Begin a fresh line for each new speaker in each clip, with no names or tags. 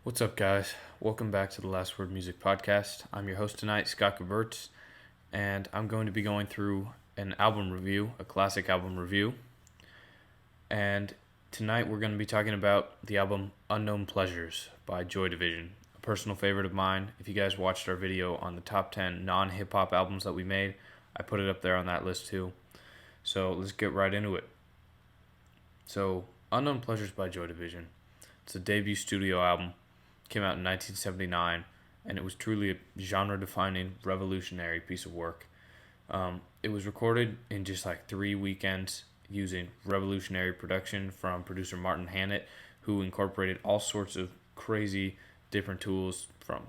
What's up, guys? Welcome back to the Last Word Music Podcast. I'm your host tonight, Scott Gebertz, and I'm going to be going through an album review, a classic album review. And tonight we're going to be talking about the album Unknown Pleasures by Joy Division, a personal favorite of mine. If you guys watched our video on the top 10 non-hip hop albums that we made, I put it up there on that list too. So let's get right into it. So, Unknown Pleasures by Joy Division. It's a debut studio album. Came out in 1979, and it was truly a genre-defining, revolutionary piece of work. It was recorded in just like 3 weekends using revolutionary production from producer Martin Hannett, who incorporated all sorts of crazy different tools from,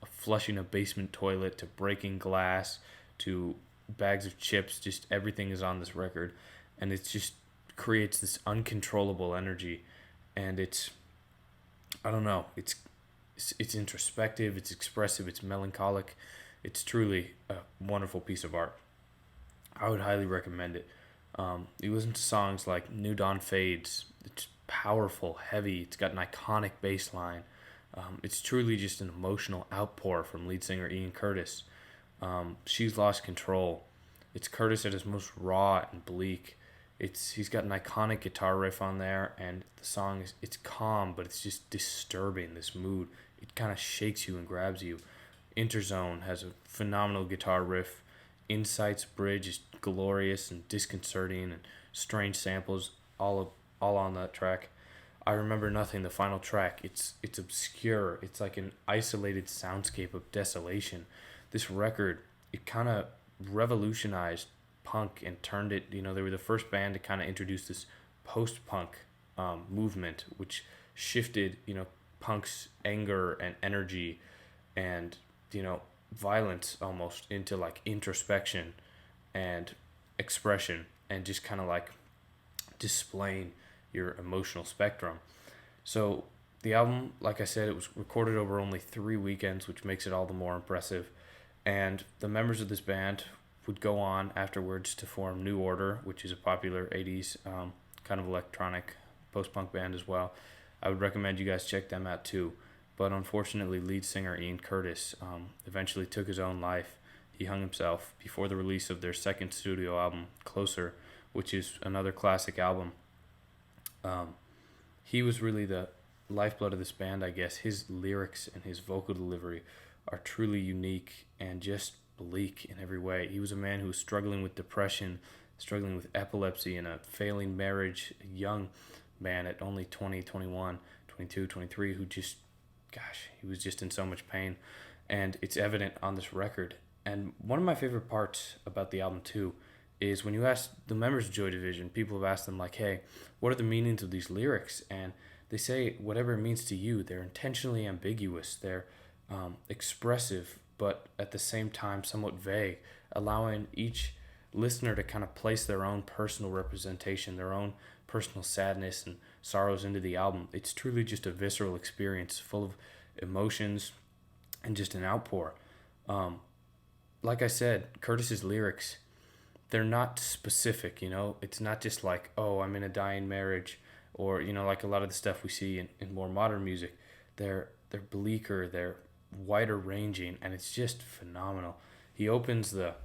flushing a basement toilet to breaking glass to bags of chips. Just everything is on this record, and it just creates this uncontrollable energy, and I don't know, it's introspective, it's expressive, it's melancholic. It's truly a wonderful piece of art. I would highly recommend it. You listen to songs like New Dawn Fades. It's powerful, heavy. It's got an iconic bass line. It's truly just an emotional outpour from lead singer Ian Curtis. She's Lost Control. It's Curtis at his most raw and bleak. He's got an iconic guitar riff on there, and the song it's calm, but it's just disturbing. This mood, it kind of shakes you and grabs you. Interzone has a phenomenal guitar riff. Insight's bridge is glorious and disconcerting, and strange samples all on that track. I Remember Nothing, the final track. It's obscure. It's like an isolated soundscape of desolation. This record, it kind of revolutionized punk and turned it. They were the first band to kind of introduce this post-punk movement, which shifted punk's anger and energy and violence almost into like introspection and expression, and just kind of like displaying your emotional spectrum. So the album, like I said, it was recorded over only 3 weekends, which makes it all the more impressive. And the members of this band would go on afterwards to form New Order, which is a popular 80s kind of electronic post-punk band as well. I would recommend you guys check them out too. But unfortunately, lead singer Ian Curtis eventually took his own life. He hung himself before the release of their second studio album, Closer, which is another classic album. He was really the lifeblood of this band, I guess. His lyrics and his vocal delivery are truly unique and just bleak in every way. He was a man who was struggling with depression, struggling with epilepsy, and a failing marriage, a young man at only 20, 21, 22, 23, who just, he was just in so much pain. And it's evident on this record. And one of my favorite parts about the album, too, is when you ask the members of Joy Division, people have asked them, like, hey, what are the meanings of these lyrics? And they say, whatever it means to you. They're intentionally ambiguous. They're expressive, but at the same time somewhat vague, allowing each listener to kind of place their own personal representation, their own personal sadness and sorrows into the album. It's truly just a visceral experience full of emotions and just an outpour. Like I said, Curtis's lyrics, they're not specific, It's not just like, oh, I'm in a dying marriage, or, like a lot of the stuff we see in more modern music. They're bleaker, they're wider ranging, and it's just phenomenal. He opens the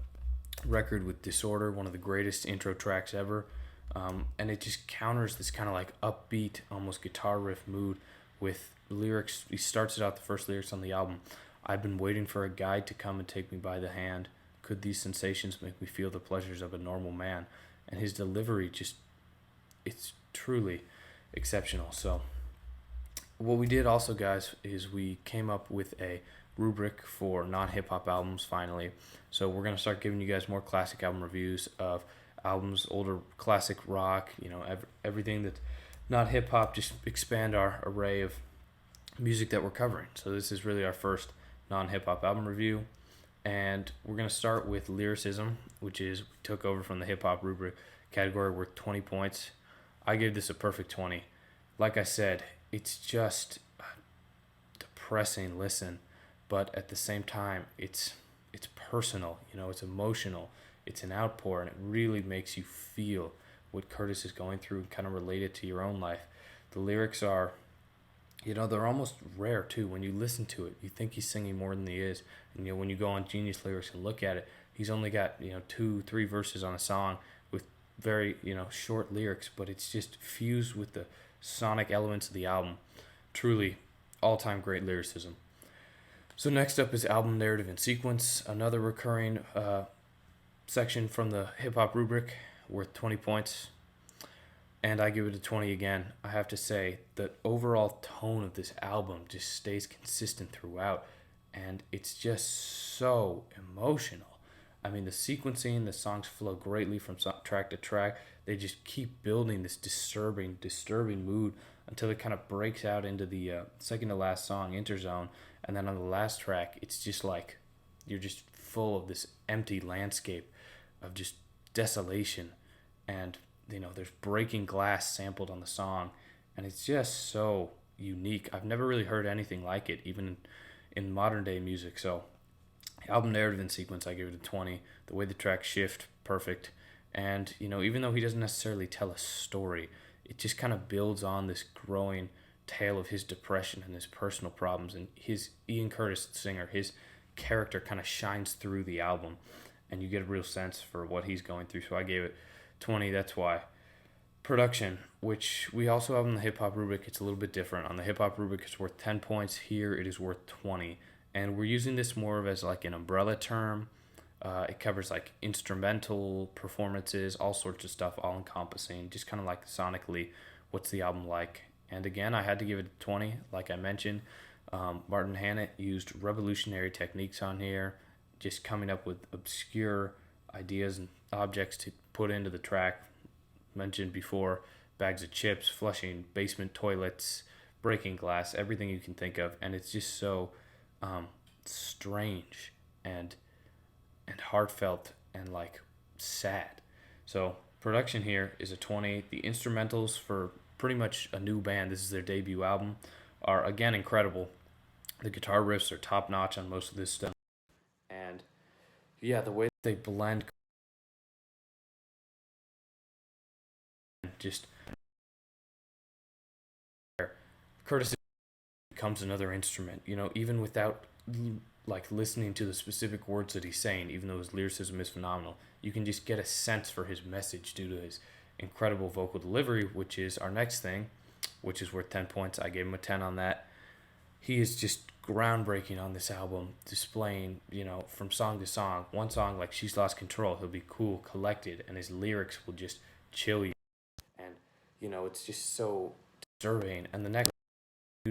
record with Disorder, one of the greatest intro tracks ever, and it just counters this kind of like upbeat, almost guitar riff mood with lyrics. He starts it out, the first lyrics on the album: I've been waiting for a guide to come and take me by the hand. Could these sensations make me feel the pleasures of a normal man? And his delivery it's truly exceptional. So what we did also, guys, is we came up with a rubric for non-hip-hop albums finally. So we're going to start giving you guys more classic album reviews of albums, older classic rock, everything that's not hip-hop, just expand our array of music that we're covering. So this is really our first non-hip-hop album review. And we're going to start with Lyricism, which is, we took over from the hip-hop rubric category, worth 20 points. I gave this a perfect 20. Like I said, it's just a depressing listen, but at the same time, it's personal, it's emotional, it's an outpour, and it really makes you feel what Curtis is going through and kind of relate it to your own life. The lyrics are, They're almost rare too. When you listen to it, you think he's singing more than he is. And when you go on Genius Lyrics and look at it, he's only got 2, 3 verses on a song with very short lyrics, but it's just fused with the sonic elements of the album. Truly, all-time great lyricism. So next up is album narrative and sequence, another recurring section from the hip hop rubric, worth 20 points. And I give it a 20 again. I have to say, the overall tone of this album just stays consistent throughout, and it's just so emotional. I mean, the sequencing, the songs flow greatly from track to track. They just keep building this disturbing mood until it kind of breaks out into the second to last song, Interzone. And then on the last track, it's just like you're just full of this empty landscape of just desolation. And there's breaking glass sampled on the song, and it's just so unique. I've never really heard anything like it, even in modern day music. So album narrative and sequence, I give it a 20. The way the tracks shift, perfect. And even though he doesn't necessarily tell a story, it just kind of builds on this growing tale of his depression and his personal problems. And his Ian Curtis, the singer, his character kind of shines through the album, and you get a real sense for what he's going through. So I gave it 20. That's why. Production, which we also have in the hip hop rubric, it's a little bit different. On the hip hop rubric, it's worth 10 points. Here, it is worth 20. And we're using this more of as like an umbrella term. It covers like instrumental performances, all sorts of stuff, all encompassing, just kind of like sonically, what's the album like. And again, I had to give it a 20, like I mentioned. Martin Hannett used revolutionary techniques on here, just coming up with obscure ideas and objects to put into the track. Mentioned before, bags of chips, flushing basement toilets, breaking glass, everything you can think of. And it's just so strange and heartfelt and like sad. So production here is a 20. The instrumentals for pretty much a new band, this is their debut album, are again incredible. The guitar riffs are top notch on most of this stuff. And yeah, the way they blend just Curtis becomes another instrument, even without like listening to the specific words that he's saying, even though his lyricism is phenomenal, you can just get a sense for his message due to his incredible vocal delivery, which is our next thing, which is worth 10 points. I gave him a 10 on that. He is just groundbreaking on this album, displaying, from song to song. One song, like She's Lost Control, he'll be cool, collected, and his lyrics will just chill you. And, it's just so disturbing. And the next,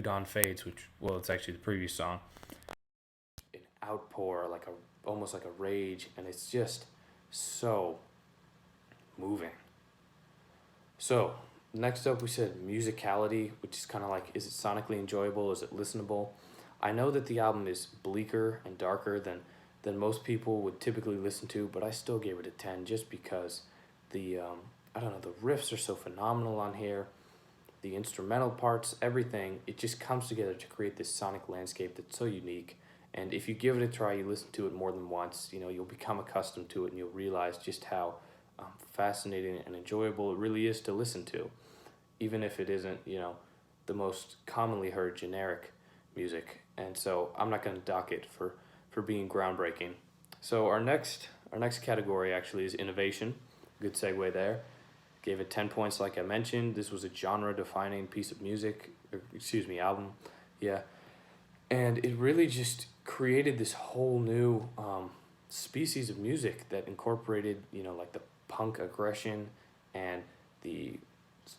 Dawn Fades, which, well, it's actually the previous song, an outpour, almost like a rage, and it's just so moving. So, next up we said musicality, which is kind of like, is it sonically enjoyable? Is it listenable? I know that the album is bleaker and darker than most people would typically listen to, but I still gave it a 10 just because the, I don't know, the riffs are so phenomenal on here. The instrumental parts, everything, it just comes together to create this sonic landscape that's so unique. And if you give it a try, you listen to it more than once, you'll become accustomed to it, and you'll realize just how fascinating and enjoyable it really is to listen to, even if it isn't, the most commonly heard generic music. And so I'm not going to dock it for being groundbreaking. So our next category actually is innovation. Good segue there. Gave it 10 points, like I mentioned. This was a genre-defining piece of music, album. Yeah. And it really just created this whole new species of music that incorporated, like the punk aggression and the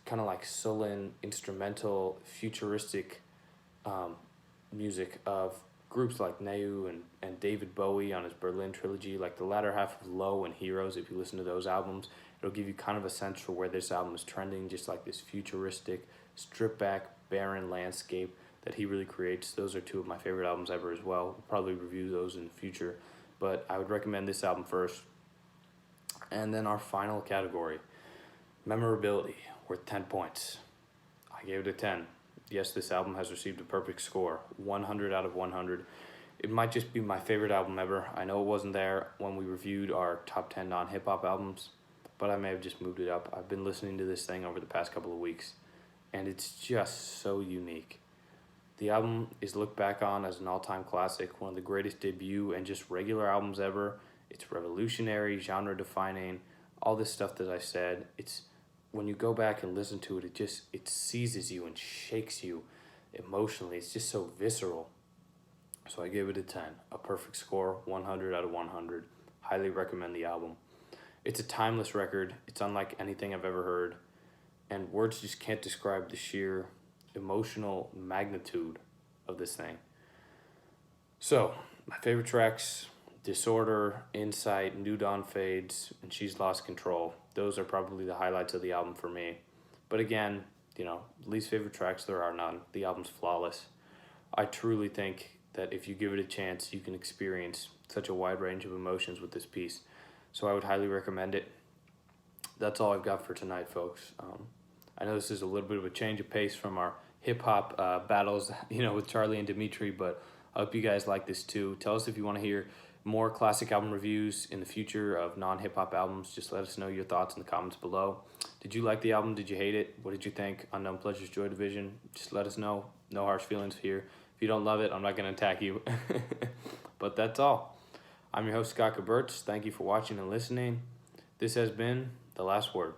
kind of like sullen, instrumental, futuristic music of groups like Neu and David Bowie on his Berlin trilogy, like the latter half of Low and Heroes. If you listen to those albums, it'll give you kind of a sense for where this album is trending, just like this futuristic, stripped back, barren landscape that he really creates. Those are two of my favorite albums ever as well. We'll probably review those in the future, but I would recommend this album first. And then our final category, memorability, worth 10 points. I gave it a 10. Yes, this album has received a perfect score, 100 out of 100. It might just be my favorite album ever. I know it wasn't there when we reviewed our top 10 non-hip-hop albums, but I may have just moved it up. I've been listening to this thing over the past couple of weeks, and it's just so unique. The album is looked back on as an all-time classic, one of the greatest debut and just regular albums ever. It's revolutionary, genre-defining, all this stuff that I said. It's when you go back and listen to it, it seizes you and shakes you emotionally. It's just so visceral. So I gave it a 10, a perfect score, 100 out of 100. Highly recommend the album. It's a timeless record. It's unlike anything I've ever heard, and words just can't describe the sheer emotional magnitude of this thing. So, my favorite tracks: Disorder, Insight, New Dawn Fades, and She's Lost Control. Those are probably the highlights of the album for me. But again, least favorite tracks, there are none. The album's flawless. I truly think that if you give it a chance, you can experience such a wide range of emotions with this piece. So I would highly recommend it. That's all I've got for tonight, folks. I know this is a little bit of a change of pace from our hip-hop battles, with Charlie and Dimitri, but I hope you guys like this too. Tell us if you want to hear more classic album reviews in the future of non-hip-hop albums. Just let us know your thoughts in the comments below. Did you like the album? Did you hate it? What did you think? Unknown Pleasures, Joy Division. Just let us know. No harsh feelings here. If you don't love it, I'm not going to attack you. But that's all. I'm your host, Scott Gebertz. Thank you for watching and listening. This has been The Last Word.